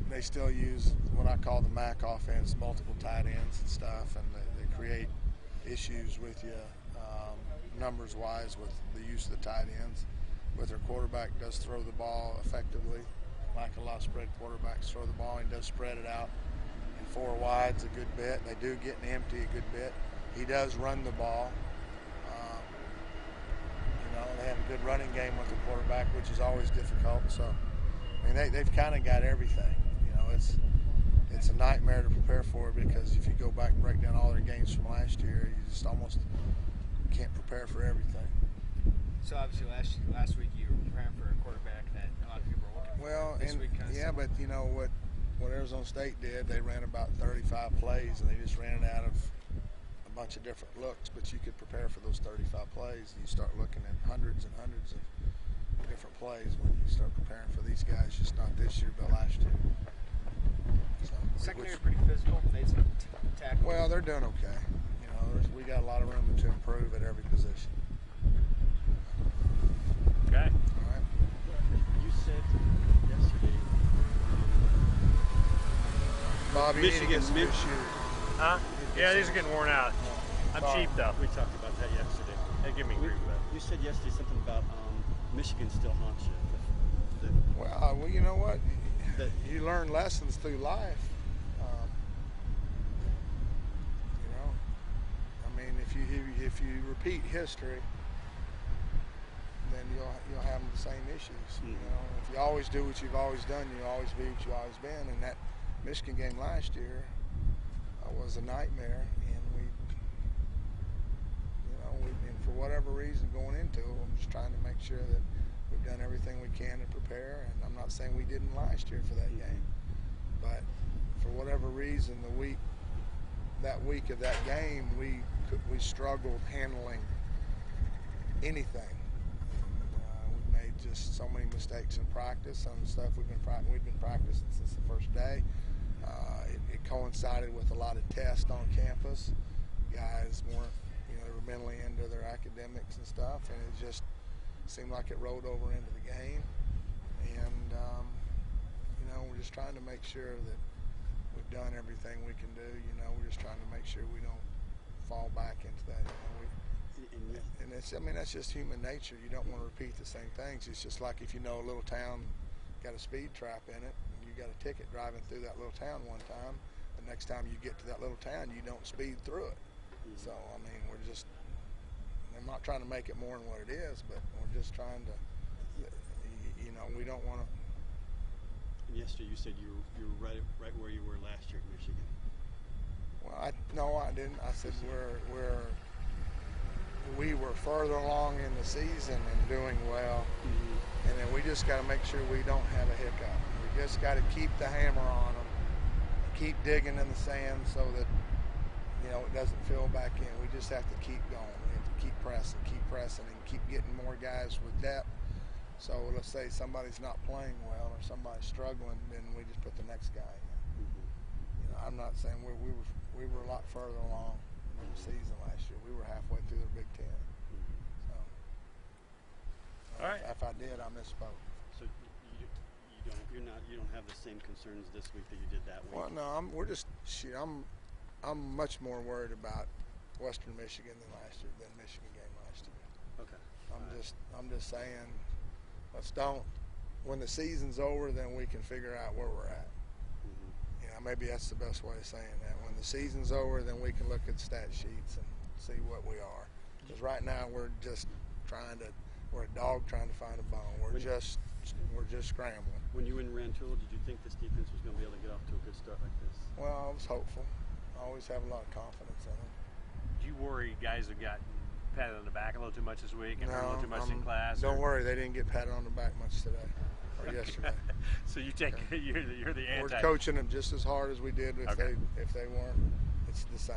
they still use what I call the MAC offense, multiple tight ends and stuff, and they create issues with you numbers-wise with the use of the tight ends. But their quarterback does throw the ball effectively, like a lot of spread quarterbacks throw the ball. He does spread it out in four wides a good bit. They do get an empty a good bit. He does run the ball. They have a good running game with the quarterback, which is always difficult. So, I mean, they've kind of got everything. It's a nightmare to prepare for because if you go back and break down all their games from last year, you just almost can't prepare for everything. So obviously last week you were preparing for a quarterback that a lot of people were looking for. Well, this week but you know what Arizona State did, they ran about 35 plays and they just ran it out of a bunch of different looks, but you could prepare for those 35 plays. You start looking at hundreds and hundreds of different plays when you start preparing for these guys, just not this year, but last year. So, secondary pretty physical, made some tackles. Well, they're doing okay. We got a lot of room to improve at every position. Okay. All right. You said yesterday, Bob, you need to get some new Michigan. shoes. Huh? Yeah, these are getting worn out. I'm cheap though. we talked about that yesterday. They give me grief with that. You said yesterday something about Michigan still haunts you. Well, you know what? You learn lessons through life. I mean, if you repeat history, then you'll have the same issues. Mm-hmm. If you always do what you've always done, you'll always be what you've always been. And that Michigan game last year was a nightmare, and and for whatever reason going into it, I'm just trying to make sure that we've done everything we can to prepare. And I'm not saying we didn't last year for that game, but for whatever reason, that week of that game, we struggled handling anything. We made just so many mistakes in practice on stuff we've been practicing since the first day. It coincided with a lot of tests on campus. Guys weren't, they were mentally into their academics and stuff, and it just seemed like it rolled over into the game. And we're just trying to make sure that we've done everything we can do. We're just trying to make sure we don't fall back into that. And that's just human nature. You don't want to repeat the same things. It's just like if a little town got a speed trap in it, and you got a ticket driving through that little town one time. The next time you get to that little town, you don't speed through it. So I'm not trying to make it more than what it is, but we're just trying to, we don't want to. Yesterday you said you were right where you were last year at Michigan. Well, no, I didn't. I said we were further along in the season and doing well, and then we just got to make sure we don't have a hiccup. We just got to keep the hammer on them, keep digging in the sand so that it doesn't fill back in. We just have to keep going. We have to keep pressing, and keep getting more guys with depth. So let's say somebody's not playing well or somebody's struggling, then we just put the next guy in. I'm not saying we were a lot further along in the season last year. We were halfway through the Big Ten. So, all right. If I did, I misspoke. So you don't have the same concerns this week that you did that week. Well, no, I'm much more worried about Western Michigan than Michigan game last year. Okay. I'm just saying, when the season's over, then we can figure out where we're at. Maybe that's the best way of saying that. When the season's over, then we can look at stat sheets and see what we are. Because right now we're a dog trying to find a bone. We're just scrambling. When you were in Rantoul, did you think this defense was going to be able to get off to a good start like this? Well, I was hopeful. I always have a lot of confidence in them. Do you worry guys have gotten patted on the back a little too much this week and a little too much in class? Don't worry, they didn't get patted on the back much today or yesterday. So you're the anti. We're coaching them just as hard as we did if they weren't. It's the same.